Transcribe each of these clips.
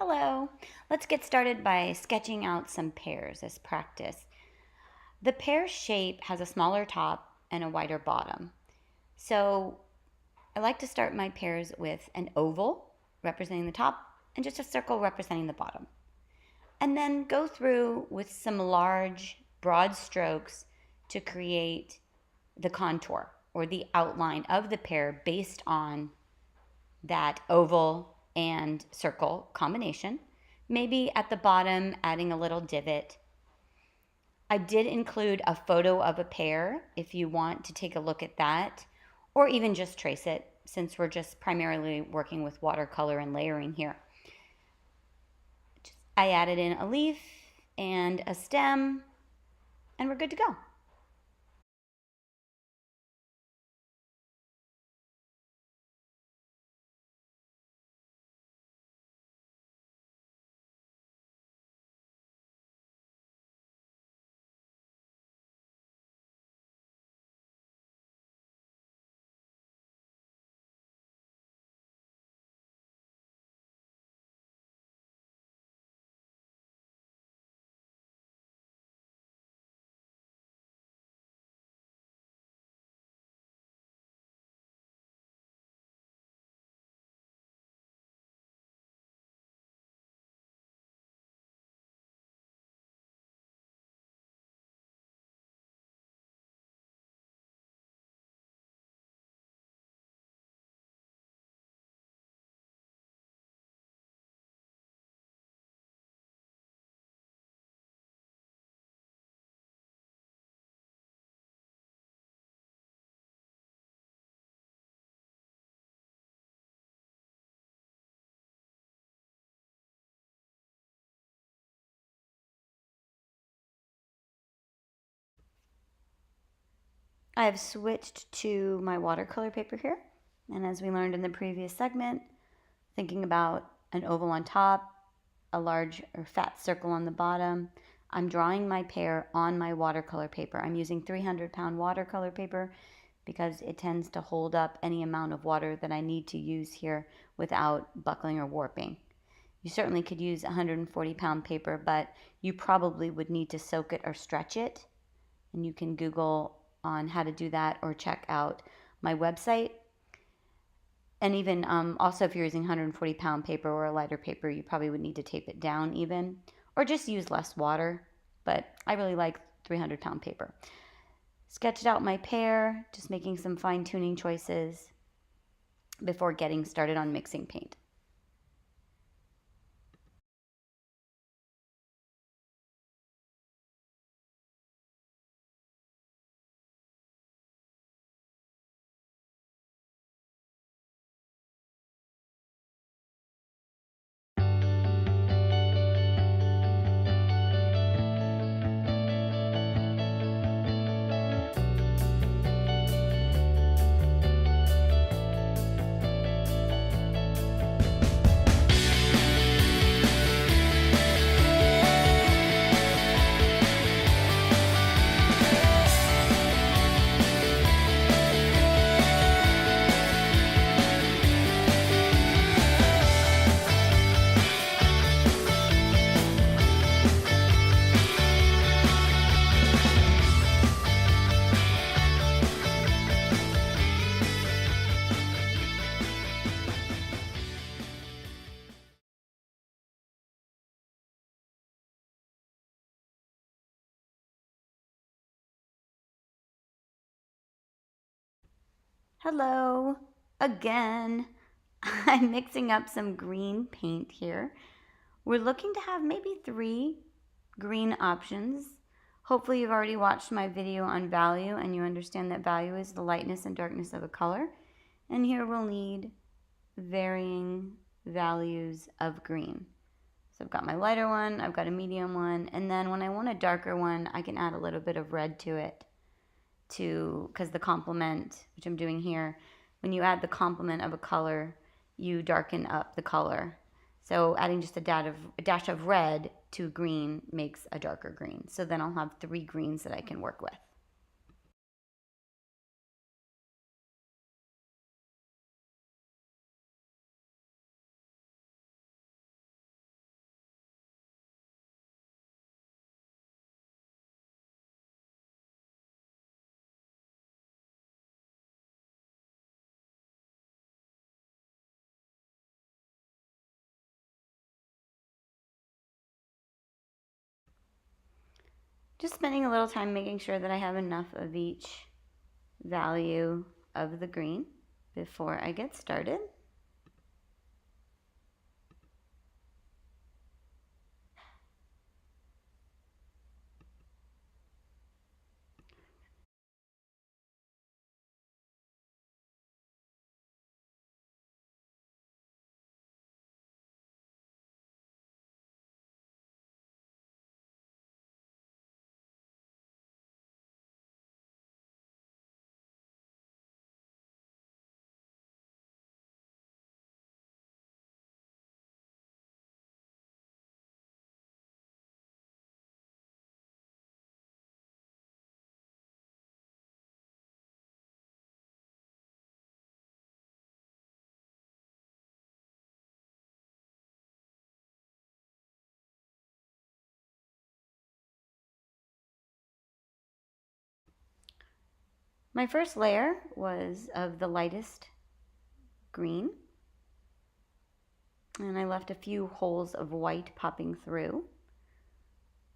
Hello. Let's get started by sketching out some pears as practice. The pear shape has a smaller top and a wider bottom. So I like to start my pears with an oval representing the top and just a circle representing the bottom. And then go through with some large, broad strokes to create the contour or the outline of the pear based on that oval and circle combination. Maybe at the bottom, adding a little divot. I did include a photo of a pear if you want to take a look at that, or even just trace it since we're just primarily working with watercolor and layering here. I added in a leaf and a stem, and we're good to go. I have switched to my watercolor paper here. And as we learned in the previous segment, thinking about an oval on top, a large or fat circle on the bottom, I'm drawing my pear on my watercolor paper. I'm using 300-pound watercolor paper because it tends to hold up any amount of water that I need to use here without buckling or warping. You certainly could use 140-pound paper, but you probably would need to soak it or stretch it. And you can Google on how to do that or check out my website. And even also, if you're using 140-pound paper or a lighter paper, you probably would need to tape it down even, or just use less water. But I really like 300-pound paper. Sketched out my pear, just making some fine-tuning choices before getting started on mixing paint. Hello again. I'm mixing up some green paint here. We're looking to have maybe 3 green options. Hopefully you've already watched my video on value and you understand that value is the lightness and darkness of a color. And here we'll need varying values of green. So I've got my lighter one, I've got a medium one, and then when I want a darker one, I can add a little bit of red to it because the complement, which I'm doing here, when you add the complement of a color, you darken up the color. So adding just a dash of red to green makes a darker green. So then I'll have 3 greens that I can work with. Just spending a little time making sure that I have enough of each value of the green before I get started. My first layer was of the lightest green, and I left a few holes of white popping through.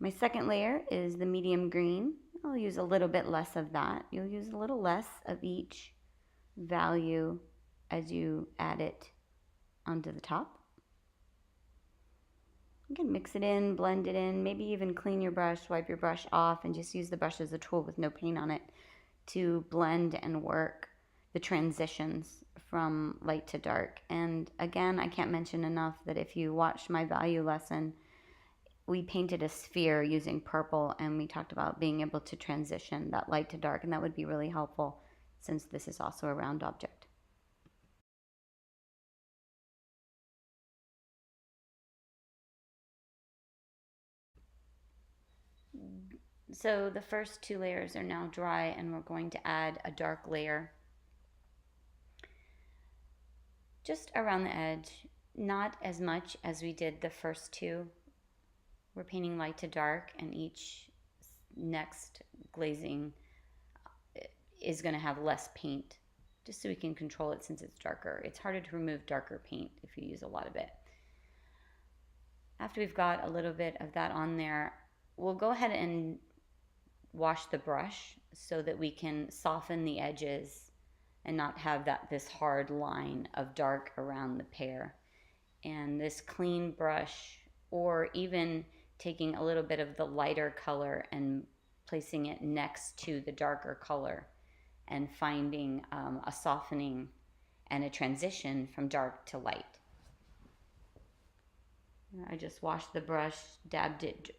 My second layer is the medium green. I'll use a little bit less of that. You'll use a little less of each value as you add it onto the top. You can mix it in, blend it in, maybe even clean your brush, wipe your brush off, and just use the brush as a tool with no paint on it to blend and work the transitions from light to dark. And again, I can't mention enough that if you watched my value lesson, we painted a sphere using purple, and we talked about being able to transition that light to dark, and that would be really helpful since this is also a round object. So the first two layers are now dry, and we're going to add a dark layer just around the edge, not as much as we did the first two. We're painting light to dark, and each next glazing is going to have less paint, just so we can control it since it's darker. It's harder to remove darker paint if you use a lot of it. After we've got a little bit of that on there, we'll go ahead and wash the brush so that we can soften the edges and not have this hard line of dark around the pear. And this clean brush, or even taking a little bit of the lighter color and placing it next to the darker color and finding a softening and a transition from dark to light. I just washed the brush, dabbed it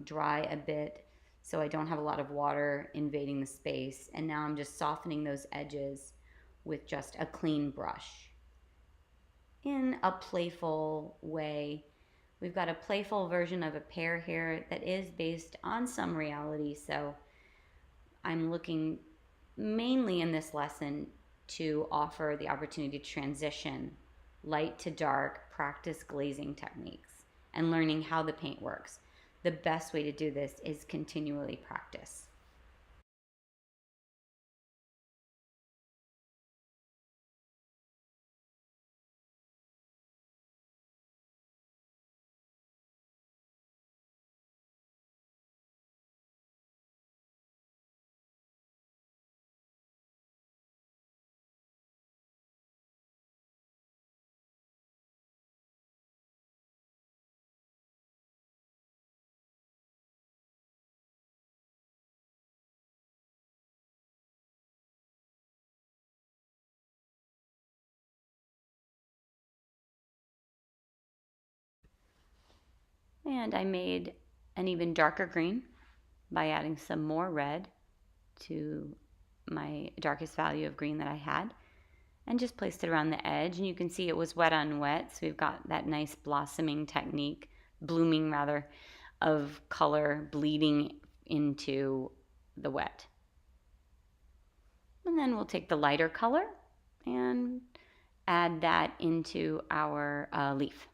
dry a bit so I don't have a lot of water invading the space, and now I'm just softening those edges with just a clean brush in a playful way. We've got a playful version of a pear here that is based on some reality, so I'm looking mainly in this lesson to offer the opportunity to transition light to dark, practice glazing techniques, and learning how the paint works. The best way to do this is continually practice. And I made an even darker green by adding some more red to my darkest value of green that I had, and just placed it around the edge. And you can see it was wet on wet, so we've got that nice blossoming technique, blooming rather, of color bleeding into the wet. And then we'll take the lighter color and add that into our leaf.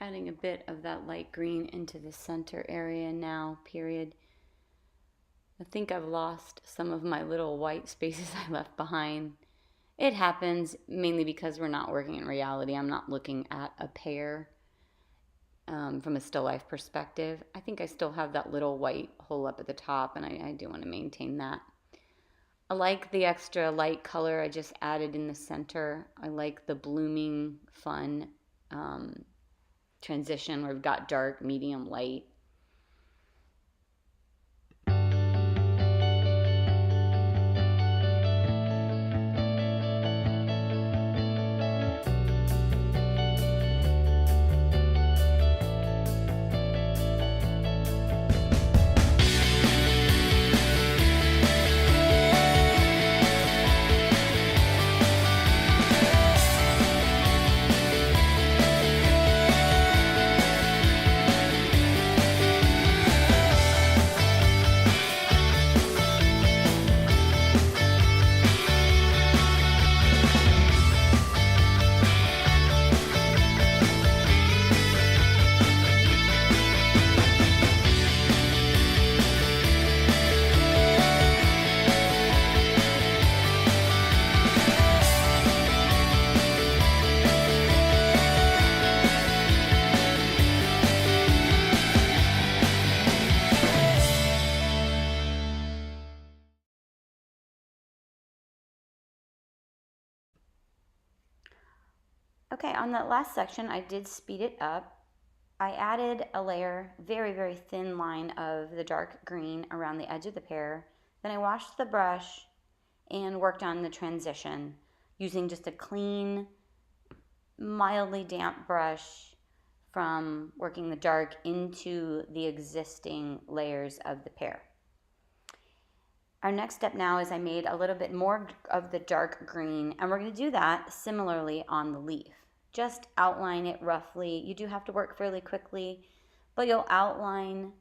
adding a bit of that light green into the center area now, period. I think I've lost some of my little white spaces I left behind. It happens mainly because we're not working in reality. I'm not looking at a pear from a still life perspective. I think I still have that little white hole up at the top, and I do want to maintain that. I like the extra light color I just added in the center. I like the blooming, fun transition where we've got dark, medium, light. Okay, on that last section, I did speed it up. I added a layer, very, very thin line of the dark green around the edge of the pear. Then I washed the brush and worked on the transition using just a clean, mildly damp brush from working the dark into the existing layers of the pear. Our next step now is I made a little bit more of the dark green, and we're going to do that similarly on the leaf. Just outline it roughly. You do have to work fairly quickly, but you'll outline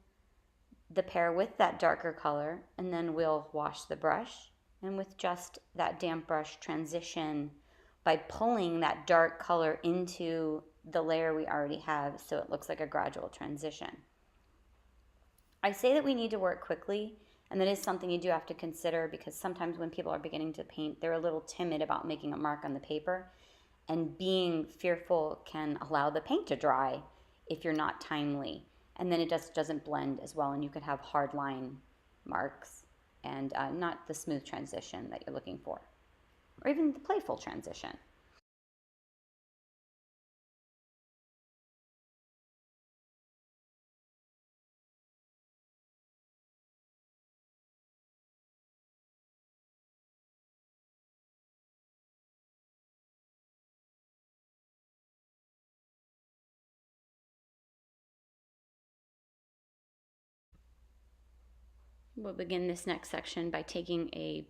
the pear with that darker color, and then we'll wash the brush, and with just that damp brush transition by pulling that dark color into the layer we already have so it looks like a gradual transition. I say that we need to work quickly, and that is something you do have to consider because sometimes when people are beginning to paint, they're a little timid about making a mark on the paper, and being fearful can allow the paint to dry if you're not timely, and then it just doesn't blend as well, and you could have hard line marks and not the smooth transition that you're looking for, or even the playful transition. We'll begin this next section by taking a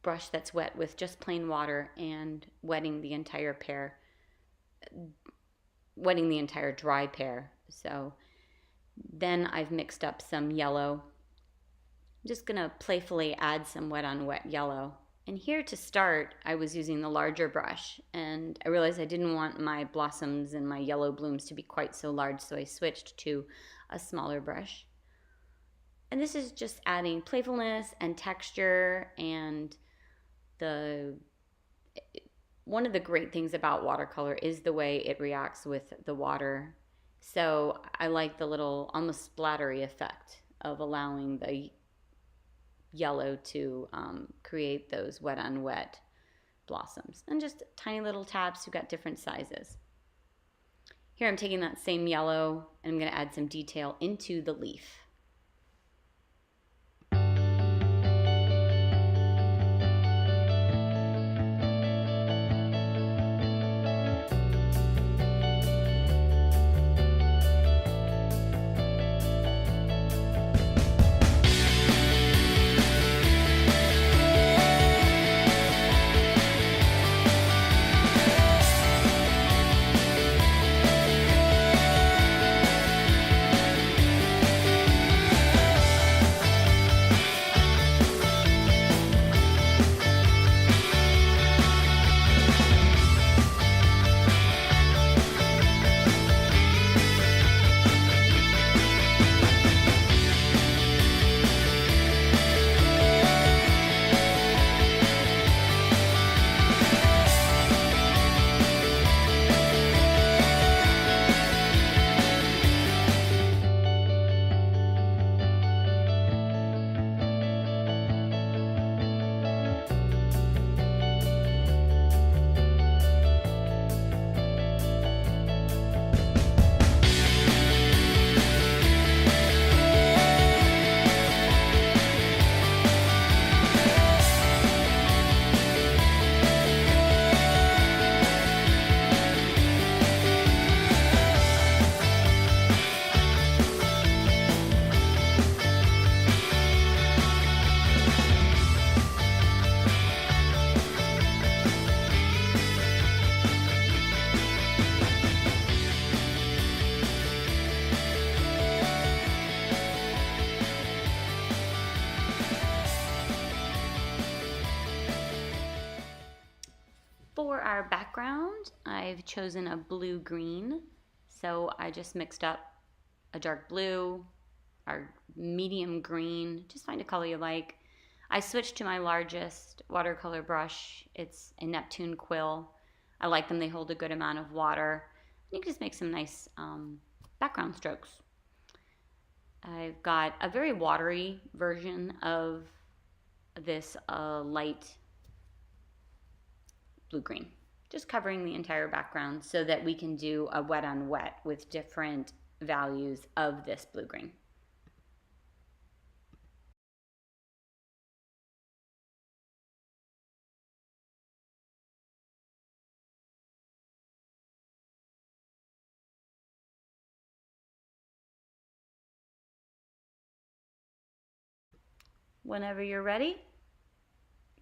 brush that's wet with just plain water and wetting the entire pear, wetting the entire dry pear. So then I've mixed up some yellow. I'm just gonna playfully add some wet on wet yellow. And here to start, I was using the larger brush, and I realized I didn't want my blossoms and my yellow blooms to be quite so large, so I switched to a smaller brush. And this is just adding playfulness and texture, and one of the great things about watercolor is the way it reacts with the water. So I like the little almost splattery effect of allowing the yellow to create those wet on wet blossoms. And just tiny little taps, you've got different sizes. Here I'm taking that same yellow and I'm going to add some detail into the leaf. For our background, I've chosen a blue-green. So I just mixed up a dark blue, our medium green, just find a color you like. I switched to my largest watercolor brush. It's a Neptune quill. I like them, they hold a good amount of water. You can just make some nice background strokes. I've got a very watery version of this light blue-green, just covering the entire background so that we can do a wet on wet with different values of this blue-green. Whenever you're ready,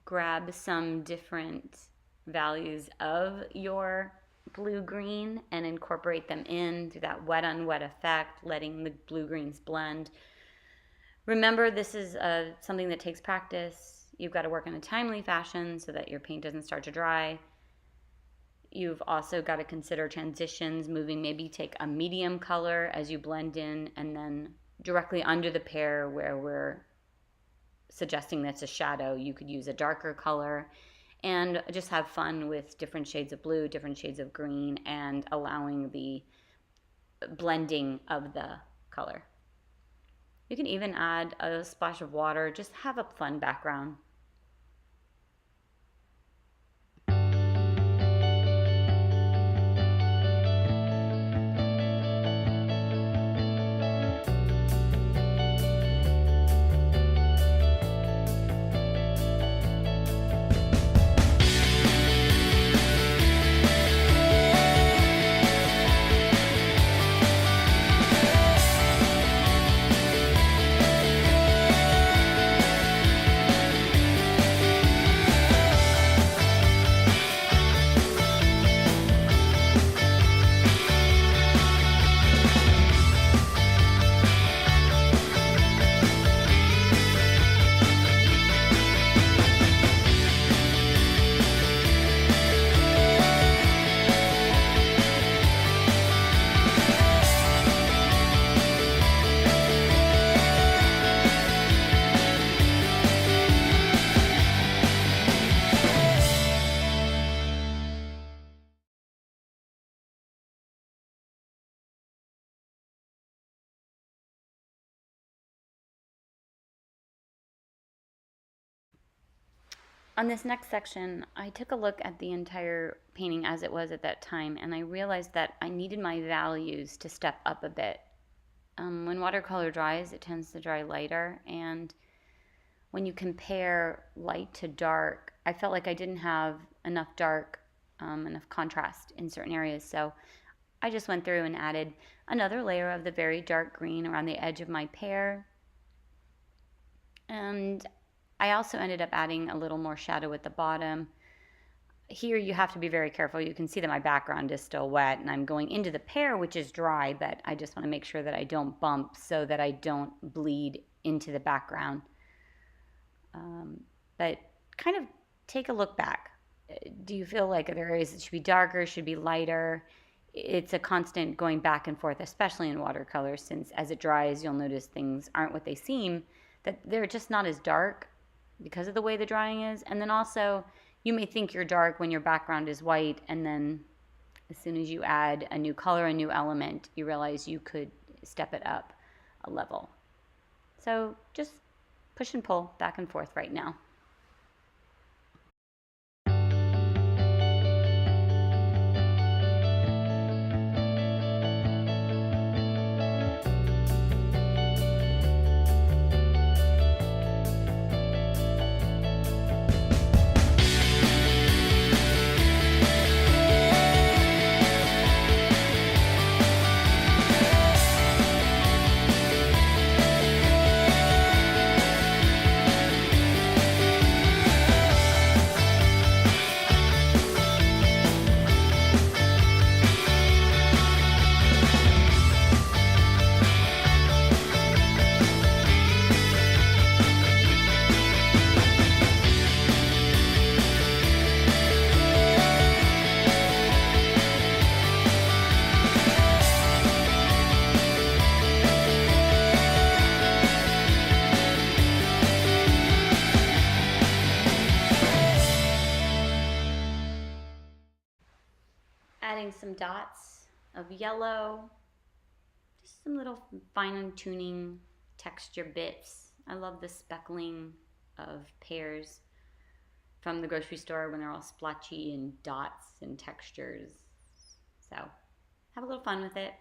grab some different values of your blue-green and incorporate them in through that wet on wet effect, letting the blue-greens blend. Remember, this is something that takes practice. You've got to work in a timely fashion so that your paint doesn't start to dry. You've also got to consider transitions, moving, maybe take a medium color as you blend in, and then directly under the pear where we're suggesting that's a shadow, you could use a darker color and just have fun with different shades of blue, different shades of green, and allowing the blending of the color. You can even add a splash of water, just have a fun background. On this next section, I took a look at the entire painting as it was at that time, and I realized that I needed my values to step up a bit. When watercolor dries, it tends to dry lighter, and when you compare light to dark, I felt like I didn't have enough dark, enough contrast in certain areas, so I just went through and added another layer of the very dark green around the edge of my pear, and I also ended up adding a little more shadow at the bottom. Here you have to be very careful. You can see that my background is still wet and I'm going into the pear, which is dry, but I just want to make sure that I don't bump so that I don't bleed into the background. But kind of take a look back. Do you feel like there are areas that should be darker, should be lighter? It's a constant going back and forth, especially in watercolor, since as it dries, you'll notice things aren't what they seem, that they're just not as dark because of the way the drying is. And then also, you may think you're dark when your background is white, and then as soon as you add a new color, a new element, you realize you could step it up a level. So just push and pull back and forth right now. adding some dots of yellow, just some little fine tuning texture bits. I love the speckling of pears from the grocery store when they're all splotchy and dots and textures. So have a little fun with it.